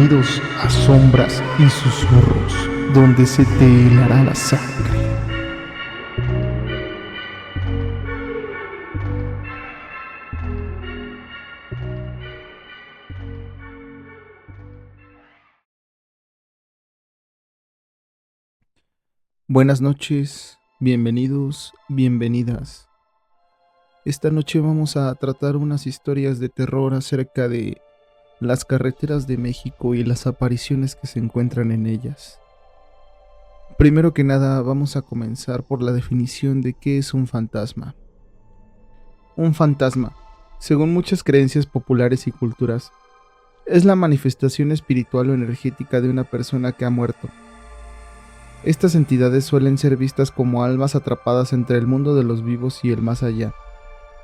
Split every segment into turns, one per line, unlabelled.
Bienvenidos a Sombras y Susurros, donde se te helará la sangre. Buenas noches, bienvenidos, bienvenidas. Esta noche vamos a tratar unas historias de terror acerca de las carreteras de México y las apariciones que se encuentran en ellas. Primero que nada, vamos a comenzar por la definición de qué es un fantasma. Un fantasma, según muchas creencias populares y culturas, es la manifestación espiritual o energética de una persona que ha muerto. Estas entidades suelen ser vistas como almas atrapadas entre el mundo de los vivos y el más allá,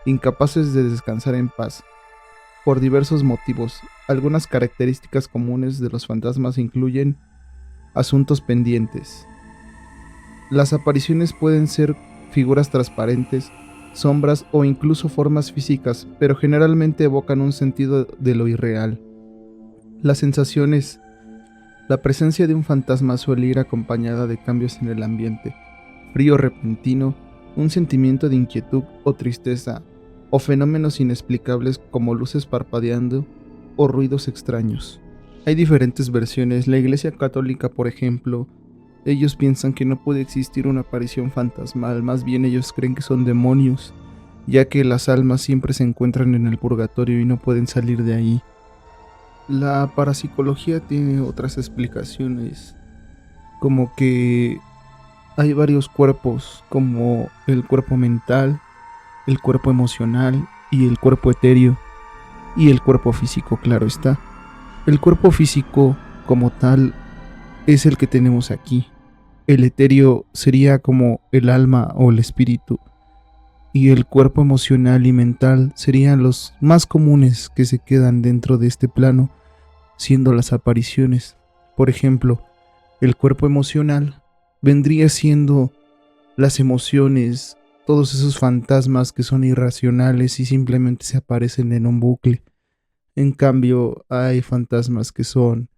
incapaces de descansar en paz. Por diversos motivos, algunas características comunes de los fantasmas incluyen asuntos pendientes. Las apariciones pueden ser figuras transparentes, sombras o incluso formas físicas, pero generalmente evocan un sentido de lo irreal. Las sensaciones. La presencia de un fantasma suele ir acompañada de cambios en el ambiente, frío repentino, un sentimiento de inquietud o tristeza, o fenómenos inexplicables como luces parpadeando o ruidos extraños. Hay diferentes versiones. La Iglesia Católica, por ejemplo, ellos piensan que no puede existir una aparición fantasmal, más bien ellos creen que son demonios, ya que las almas siempre se encuentran en el purgatorio y no pueden salir de ahí. La parapsicología tiene otras explicaciones, como que hay varios cuerpos, como el cuerpo mental, el cuerpo emocional y el cuerpo etéreo, y el cuerpo físico, claro está. El cuerpo físico como tal es el que tenemos aquí. El etéreo sería como el alma o el espíritu, y el cuerpo emocional y mental serían los más comunes que se quedan dentro de este plano, siendo las apariciones. Por ejemplo, el cuerpo emocional vendría siendo las emociones, todos esos fantasmas que son irracionales y simplemente se aparecen en un bucle. En cambio, hay fantasmas que son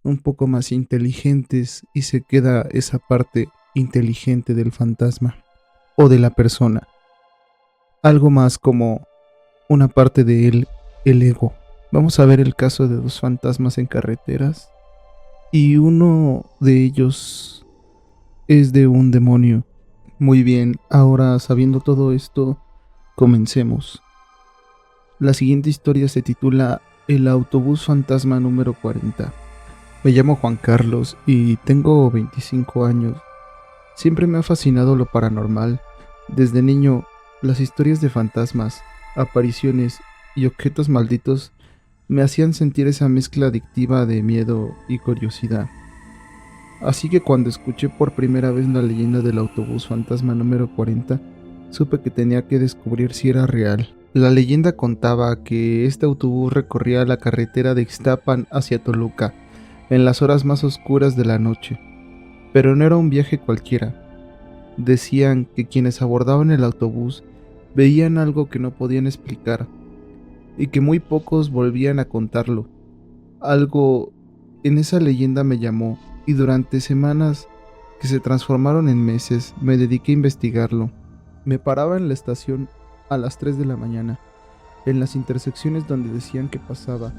un poco más inteligentes y se queda esa parte inteligente del fantasma o de la persona. Algo más como una parte de él, el ego. Vamos a ver el caso de dos fantasmas en carreteras y uno de ellos es de un demonio. Muy bien, ahora sabiendo todo esto, comencemos. La siguiente historia se titula El autobús fantasma número 40. Me llamo Juan Carlos y tengo 25 años. Siempre me ha fascinado lo paranormal. Desde niño, las historias de fantasmas, apariciones y objetos malditos me hacían sentir esa mezcla adictiva de miedo y curiosidad. Así que cuando escuché por primera vez la leyenda del autobús fantasma número 40, supe que tenía que descubrir si era real. La leyenda contaba que este autobús recorría la carretera de Ixtapan hacia Toluca, en las horas más oscuras de la noche. Pero no era un viaje cualquiera. Decían que quienes abordaban el autobús veían algo que no podían explicar, y que muy pocos volvían a contarlo. Algo en esa leyenda me llamó, y durante semanas que se transformaron en meses, me dediqué a investigarlo. Me paraba en la estación a las 3 de la mañana, en las intersecciones donde decían que pasaba,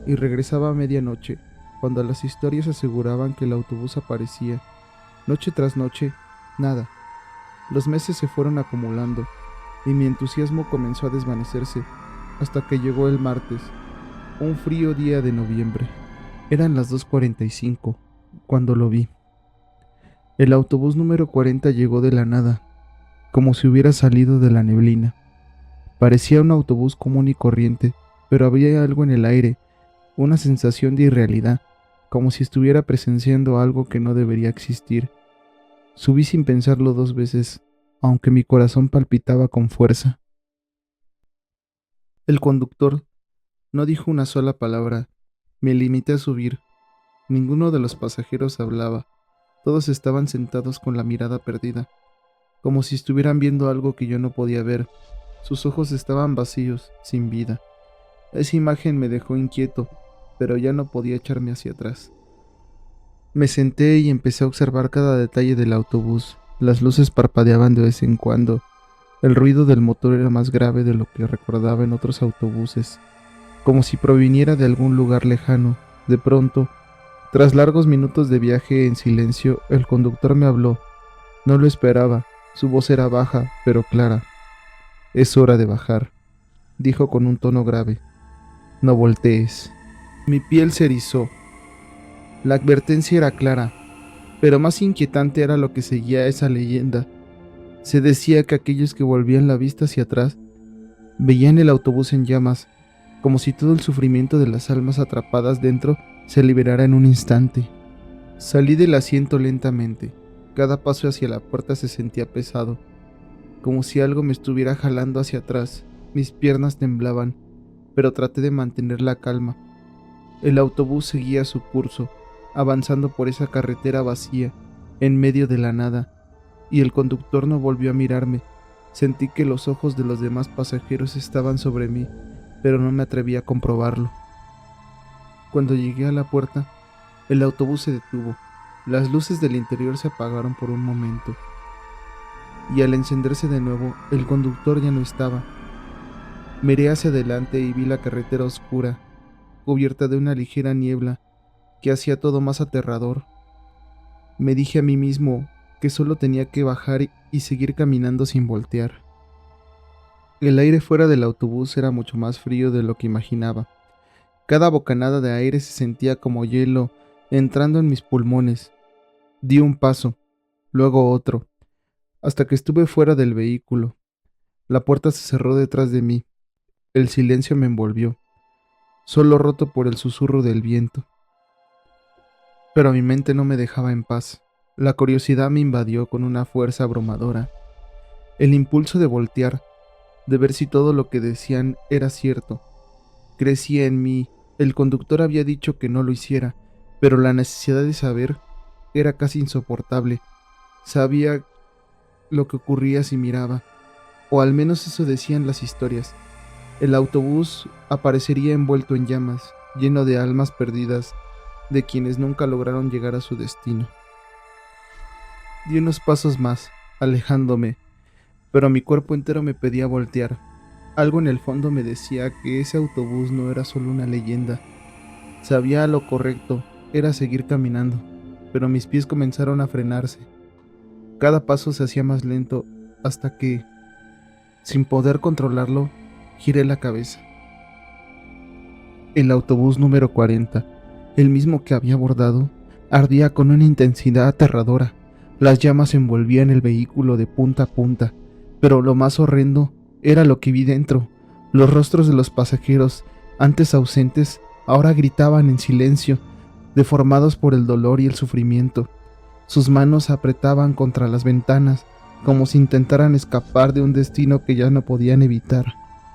y regresaba a medianoche, cuando las historias aseguraban que el autobús aparecía. Noche tras noche, nada. Los meses se fueron acumulando, y mi entusiasmo comenzó a desvanecerse, hasta que llegó el martes, un frío día de noviembre. Eran las 2:45 cuando lo vi. El autobús número 40 llegó de la nada, como si hubiera salido de la neblina. Parecía un autobús común y corriente, pero había algo en el aire, una sensación de irrealidad, como si estuviera presenciando algo que no debería existir. Subí sin pensarlo 2 veces, aunque mi corazón palpitaba con fuerza. El conductor no dijo una sola palabra. Me limité a subir. Ninguno de los pasajeros hablaba. Todos estaban sentados con la mirada perdida, como si estuvieran viendo algo que yo no podía ver. Sus ojos estaban vacíos, sin vida. Esa imagen me dejó inquieto. pero ya no podía echarme hacia atrás. Me senté y empecé a observar cada detalle del autobús. Las luces parpadeaban de vez en cuando. El ruido del motor era más grave de lo que recordaba en otros autobuses, como si proviniera de algún lugar lejano. De pronto, tras largos minutos de viaje en silencio, el conductor me habló. No lo esperaba. Su voz era baja, pero clara. «Es hora de bajar», dijo con un tono grave. «No voltees». Mi piel se erizó. La advertencia era clara, pero más inquietante era lo que seguía a esa leyenda. Se decía que aquellos que volvían la vista hacia atrás veían el autobús en llamas, como si todo el sufrimiento de las almas atrapadas dentro se liberara en un instante. Salí del asiento lentamente. Cada paso hacia la puerta se sentía pesado, como si algo me estuviera jalando hacia atrás. Mis piernas temblaban, pero traté de mantener la calma. El autobús seguía su curso, avanzando por esa carretera vacía, en medio de la nada, y el conductor no volvió a mirarme. Sentí que los ojos de los demás pasajeros estaban sobre mí, pero no me atreví a comprobarlo. Cuando llegué a la puerta, el autobús se detuvo. Las luces del interior se apagaron por un momento, y al encenderse de nuevo, el conductor ya no estaba. Miré hacia adelante y vi la carretera oscura, cubierta de una ligera niebla que hacía todo más aterrador. Me dije a mí mismo que solo tenía que bajar y seguir caminando sin voltear. El aire fuera del autobús era mucho más frío de lo que imaginaba. Cada bocanada de aire se sentía como hielo entrando en mis pulmones. Di un paso, luego otro, hasta que estuve fuera del vehículo. La puerta se cerró detrás de mí. El silencio me envolvió, solo roto por el susurro del viento. Pero mi mente no me dejaba en paz. La curiosidad me invadió con una fuerza abrumadora. El impulso de voltear, de ver si todo lo que decían era cierto, crecía en mí. El conductor había dicho que no lo hiciera, pero la necesidad de saber era casi insoportable. Sabía lo que ocurría si miraba, o al menos eso decían las historias. El autobús aparecería envuelto en llamas, lleno de almas perdidas, de quienes nunca lograron llegar a su destino. Di unos pasos más, alejándome, pero mi cuerpo entero me pedía voltear. Algo en el fondo me decía que ese autobús no era solo una leyenda. Sabía lo correcto, era seguir caminando, pero mis pies comenzaron a frenarse. Cada paso se hacía más lento, hasta que, sin poder controlarlo, giré la cabeza. El autobús número 40, el mismo que había abordado, ardía con una intensidad aterradora. Las llamas envolvían el vehículo de punta a punta, pero lo más horrendo era lo que vi dentro. Los rostros de los pasajeros, antes ausentes, ahora gritaban en silencio, deformados por el dolor y el sufrimiento. Sus manos apretaban contra las ventanas, como si intentaran escapar de un destino que ya no podían evitar.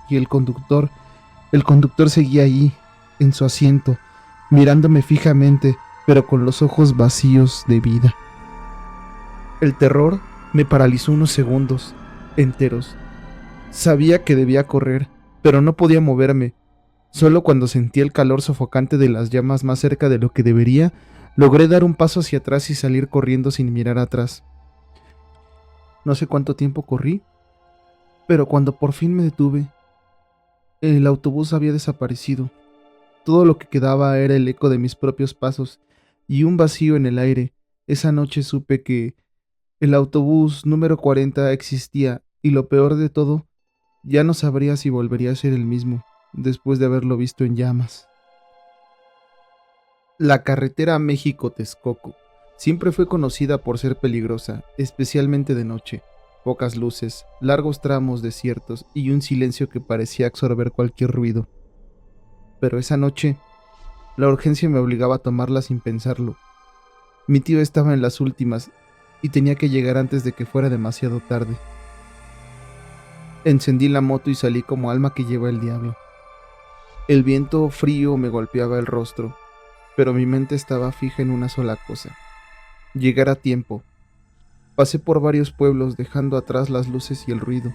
Y el conductor seguía allí, en su asiento, mirándome fijamente, pero con los ojos vacíos de vida. El terror me paralizó unos segundos enteros. Sabía que debía correr, pero no podía moverme. Solo cuando sentí el calor sofocante de las llamas más cerca de lo que debería, logré dar un paso hacia atrás y salir corriendo sin mirar atrás. No sé cuánto tiempo corrí, pero cuando por fin me detuve, el autobús había desaparecido. Todo lo que quedaba era el eco de mis propios pasos y un vacío en el aire. Esa noche supe que el autobús número 40 existía, y lo peor de todo, ya no sabría si volvería a ser el mismo después de haberlo visto en llamas. La carretera México-Texcoco siempre fue conocida por ser peligrosa, especialmente de noche. Pocas luces, largos tramos desiertos y un silencio que parecía absorber cualquier ruido. Pero esa noche, la urgencia me obligaba a tomarla sin pensarlo. Mi tío estaba en las últimas y tenía que llegar antes de que fuera demasiado tarde. Encendí la moto y salí como alma que lleva el diablo. El viento frío me golpeaba el rostro, pero mi mente estaba fija en una sola cosa: llegar a tiempo. Pasé por varios pueblos dejando atrás las luces y el ruido.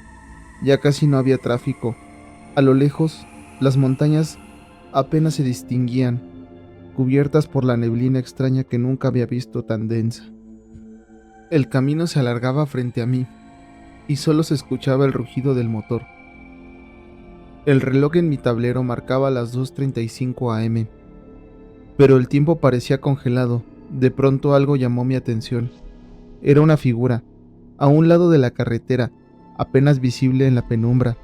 Ya casi no había tráfico. A lo lejos, las montañas apenas se distinguían. cubiertas por la neblina extraña que nunca había visto tan densa. El camino se alargaba frente a mí, y solo se escuchaba el rugido del motor. El reloj en mi tablero marcaba las 2:35 am, pero el tiempo parecía congelado. De pronto algo llamó mi atención. Era una figura, a un lado de la carretera, apenas visible en la penumbra.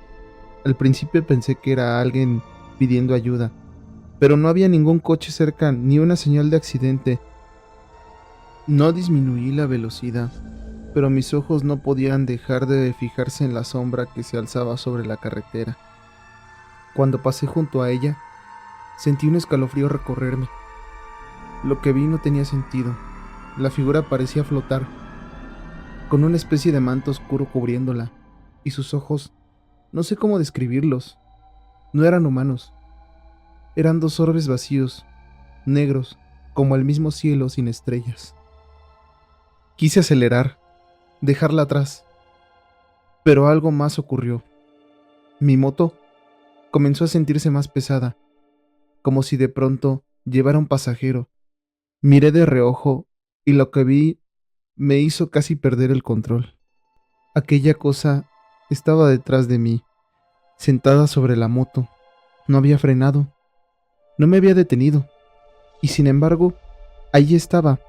Al principio pensé que era alguien pidiendo ayuda, pero no había ningún coche cerca ni una señal de accidente. No disminuí la velocidad, pero mis ojos no podían dejar de fijarse en la sombra que se alzaba sobre la carretera. Cuando pasé junto a ella, sentí un escalofrío recorrerme. Lo que vi no tenía sentido. La figura parecía flotar, con una especie de manto oscuro cubriéndola, y sus ojos, no sé cómo describirlos, no eran humanos. Eran dos orbes vacíos, negros, como el mismo cielo sin estrellas. Quise acelerar, dejarla atrás, pero algo más ocurrió. Mi moto comenzó a sentirse más pesada, como si de pronto llevara un pasajero. Miré de reojo y lo que vi me hizo casi perder el control. Aquella cosa estaba detrás de mí, sentada sobre la moto. No había frenado, no me había detenido, y sin embargo, allí estaba,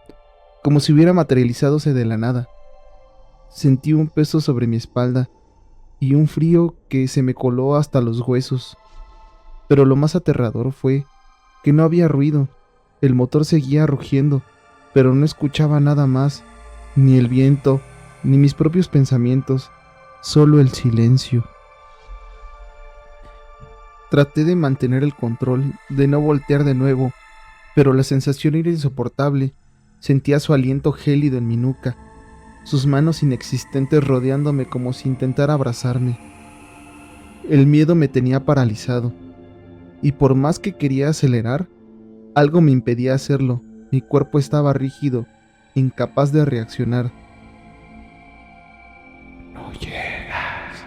como si hubiera materializadose de la nada. Sentí un peso sobre mi espalda y un frío que se me coló hasta los huesos. Pero lo más aterrador fue que no había ruido. El motor seguía rugiendo, pero no escuchaba nada más, ni el viento, ni mis propios pensamientos, solo el silencio. Traté de mantener el control, de no voltear de nuevo, pero la sensación era insoportable. Sentía su aliento gélido en mi nuca, sus manos inexistentes rodeándome como si intentara abrazarme. El miedo me tenía paralizado, y por más que quería acelerar, algo me impedía hacerlo. Mi cuerpo estaba rígido, incapaz de reaccionar.
No llegas.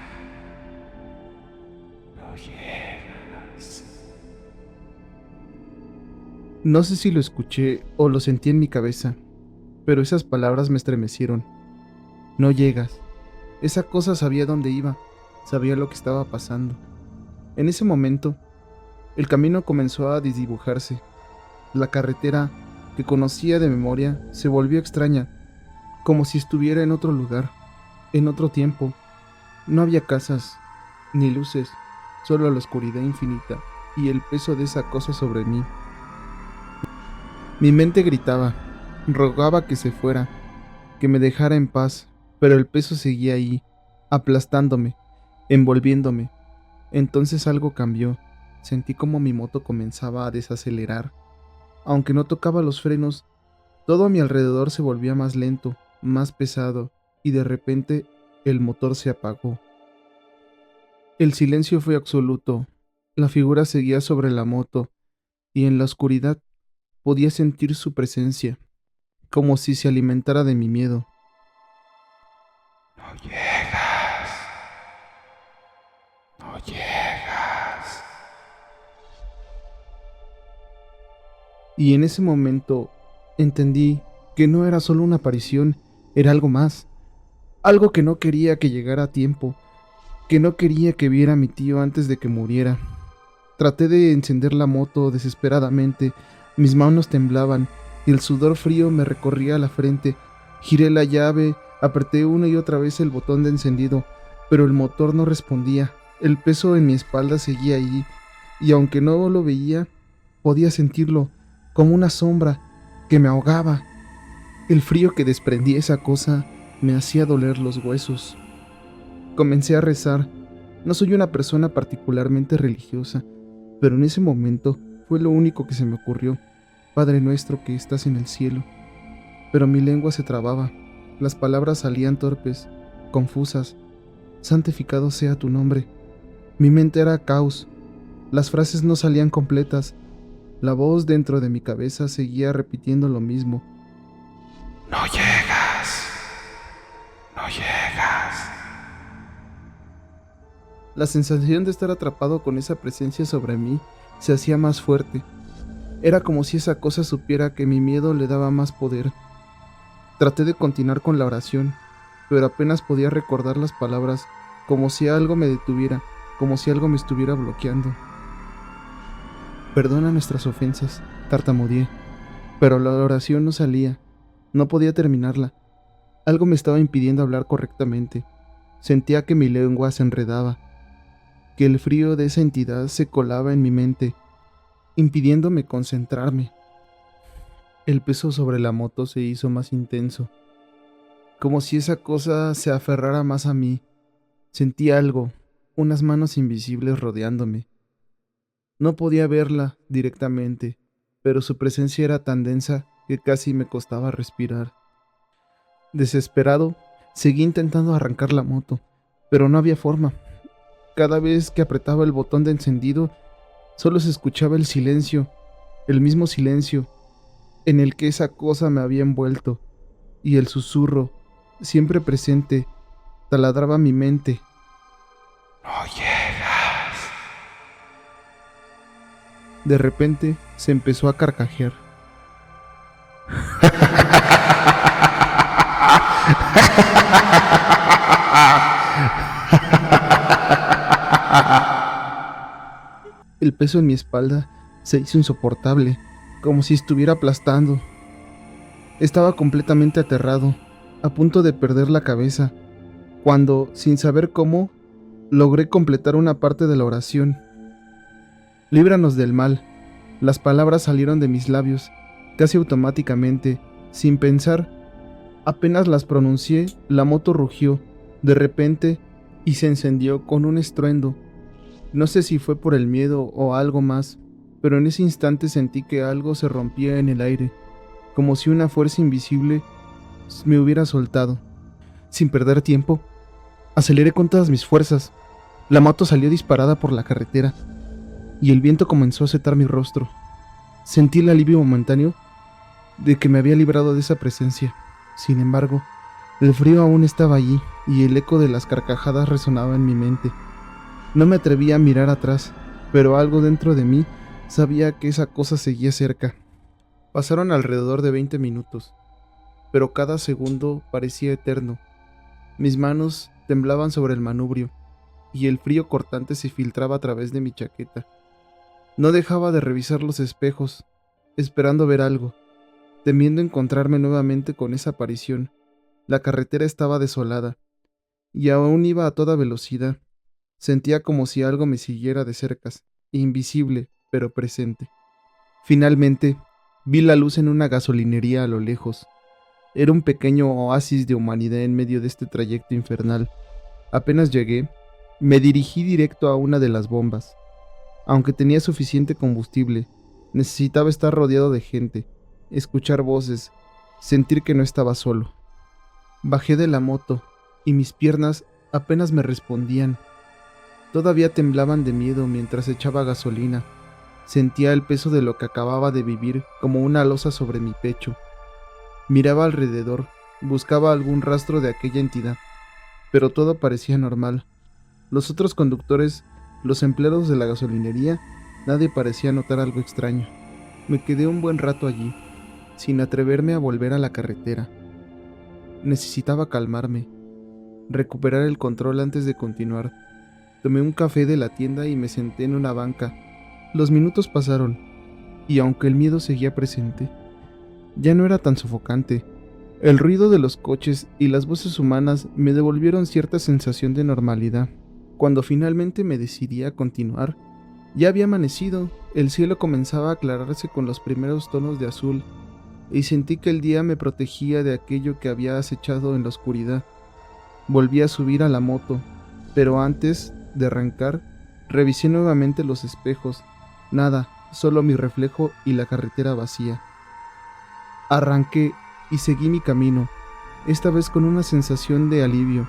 No llegas.
No sé si lo escuché o lo sentí en mi cabeza, pero esas palabras me estremecieron. No llegas. Esa cosa sabía dónde iba, sabía lo que estaba pasando. En ese momento, el camino comenzó a desdibujarse. La carretera, que conocía de memoria, se volvió extraña, como si estuviera en otro lugar, en otro tiempo. No había casas, ni luces, solo la oscuridad infinita y el peso de esa cosa sobre mí. Mi mente gritaba, rogaba que se fuera, que me dejara en paz, pero el peso seguía ahí, aplastándome, envolviéndome. Entonces algo cambió. Sentí como mi moto comenzaba a desacelerar. Aunque no tocaba los frenos, todo a mi alrededor se volvía más lento, más pesado, y de repente el motor se apagó. El silencio fue absoluto. La figura seguía sobre la moto, y en la oscuridad podía sentir su presencia, como si se alimentara de mi miedo.
No llegas. No llegas.
Y en ese momento entendí que no era solo una aparición, era algo más. Algo que no quería que llegara a tiempo, que no quería que viera a mi tío antes de que muriera. Traté de encender la moto desesperadamente, mis manos temblaban y el sudor frío me recorría la frente. Giré la llave, apreté una y otra vez el botón de encendido, pero el motor no respondía. El peso en mi espalda seguía allí, y aunque no lo veía, podía sentirlo, como una sombra que me ahogaba. El frío que desprendía esa cosa me hacía doler los huesos. Comencé a rezar. No soy una persona particularmente religiosa, pero en ese momento fue lo único que se me ocurrió. Padre nuestro que estás en el cielo. Pero mi lengua se trababa. Las palabras salían torpes, confusas. Santificado sea tu nombre. Mi mente era caos. Las frases no salían completas. La voz dentro de mi cabeza seguía repitiendo lo mismo.
No llegas. No llegas.
La sensación de estar atrapado con esa presencia sobre mí se hacía más fuerte. Era como si esa cosa supiera que mi miedo le daba más poder. Traté de continuar con la oración, pero apenas podía recordar las palabras, como si algo me detuviera, como si algo me estuviera bloqueando. Perdona nuestras ofensas, tartamudeé, pero la oración no salía, no podía terminarla. Algo me estaba impidiendo hablar correctamente. Sentía que mi lengua se enredaba, que el frío de esa entidad se colaba en mi mente, impidiéndome concentrarme. El peso sobre la moto se hizo más intenso, como si esa cosa se aferrara más a mí. Sentí algo, unas manos invisibles rodeándome. No podía verla directamente, pero su presencia era tan densa que casi me costaba respirar. Desesperado, seguí intentando arrancar la moto, pero no había forma. Cada vez que apretaba el botón de encendido, solo se escuchaba el mismo silencio en el que esa cosa me había envuelto, y el susurro, siempre presente, taladraba mi mente.
No llegas.
De repente se empezó a carcajear. El peso en mi espalda se hizo insoportable, como si estuviera aplastando. Estaba completamente aterrado, a punto de perder la cabeza, cuando, sin saber cómo, logré completar una parte de la oración. Líbranos del mal. Las palabras salieron de mis labios, casi automáticamente, sin pensar. Apenas las pronuncié, la moto rugió, de repente, y se encendió con un estruendo. No sé si fue por el miedo o algo más, pero en ese instante sentí que algo se rompía en el aire, como si una fuerza invisible me hubiera soltado. Sin perder tiempo, aceleré con todas mis fuerzas. La moto salió disparada por la carretera, y el viento comenzó a azotar mi rostro. Sentí el alivio momentáneo de que me había librado de esa presencia. Sin embargo, el frío aún estaba allí, y el eco de las carcajadas resonaba en mi mente. No me atrevía a mirar atrás, pero algo dentro de mí sabía que esa cosa seguía cerca. Pasaron alrededor de 20 minutos, pero cada segundo parecía eterno. Mis manos temblaban sobre el manubrio, y el frío cortante se filtraba a través de mi chaqueta. No dejaba de revisar los espejos, esperando ver algo, temiendo encontrarme nuevamente con esa aparición. La carretera estaba desolada, y aún iba a toda velocidad. Sentía como si algo me siguiera de cerca, invisible, pero presente. Finalmente, vi la luz en una gasolinería a lo lejos. Era un pequeño oasis de humanidad en medio de este trayecto infernal. Apenas llegué, me dirigí directo a una de las bombas. Aunque tenía suficiente combustible, necesitaba estar rodeado de gente, escuchar voces, sentir que no estaba solo. Bajé de la moto, y mis piernas apenas me respondían. Todavía temblaban de miedo mientras echaba gasolina. Sentía el peso de lo que acababa de vivir como una losa sobre mi pecho. Miraba alrededor, buscaba algún rastro de aquella entidad, pero todo parecía normal. Los otros conductores, los empleados de la gasolinería, nadie parecía notar algo extraño. Me quedé un buen rato allí, sin atreverme a volver a la carretera. Necesitaba calmarme, recuperar el control antes de continuar. Tomé un café de la tienda y me senté en una banca. Los minutos pasaron, y aunque el miedo seguía presente, ya no era tan sofocante. El ruido de los coches y las voces humanas me devolvieron cierta sensación de normalidad. Cuando finalmente me decidí a continuar, ya había amanecido, el cielo comenzaba a aclararse con los primeros tonos de azul, y sentí que el día me protegía de aquello que había acechado en la oscuridad. Volví a subir a la moto, pero antes de arrancar, revisé nuevamente los espejos. Nada, solo mi reflejo y la carretera vacía. Arranqué y seguí mi camino, esta vez con una sensación de alivio.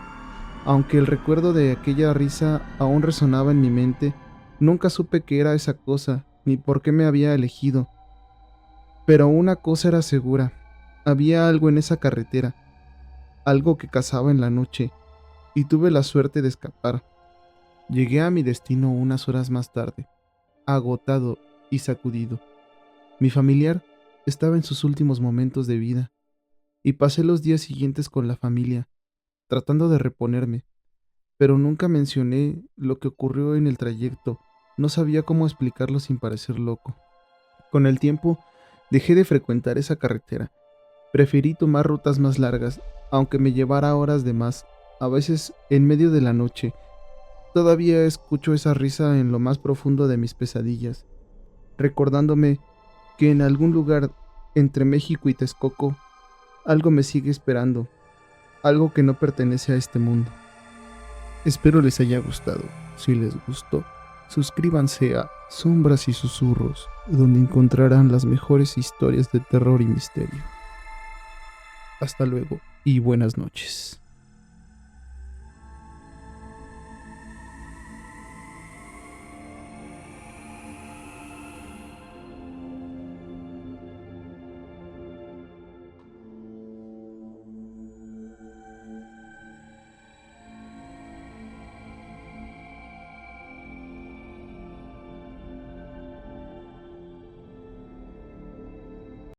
Aunque el recuerdo de aquella risa aún resonaba en mi mente, nunca supe qué era esa cosa, ni por qué me había elegido. Pero una cosa era segura, había algo en esa carretera, algo que cazaba en la noche, y tuve la suerte de escapar. Llegué a mi destino unas horas más tarde, agotado y sacudido. Mi familiar estaba en sus últimos momentos de vida y pasé los días siguientes con la familia, tratando de reponerme, pero nunca mencioné lo que ocurrió en el trayecto. No sabía cómo explicarlo sin parecer loco. Con el tiempo, dejé de frecuentar esa carretera. Preferí tomar rutas más largas, aunque me llevara horas de más, a veces en medio de la noche. Todavía escucho esa risa en lo más profundo de mis pesadillas, recordándome que en algún lugar entre México y Texcoco, algo me sigue esperando, algo que no pertenece a este mundo. Espero les haya gustado. Si les gustó, suscríbanse a Sombras y Susurros, donde encontrarán las mejores historias de terror y misterio. Hasta luego y buenas noches.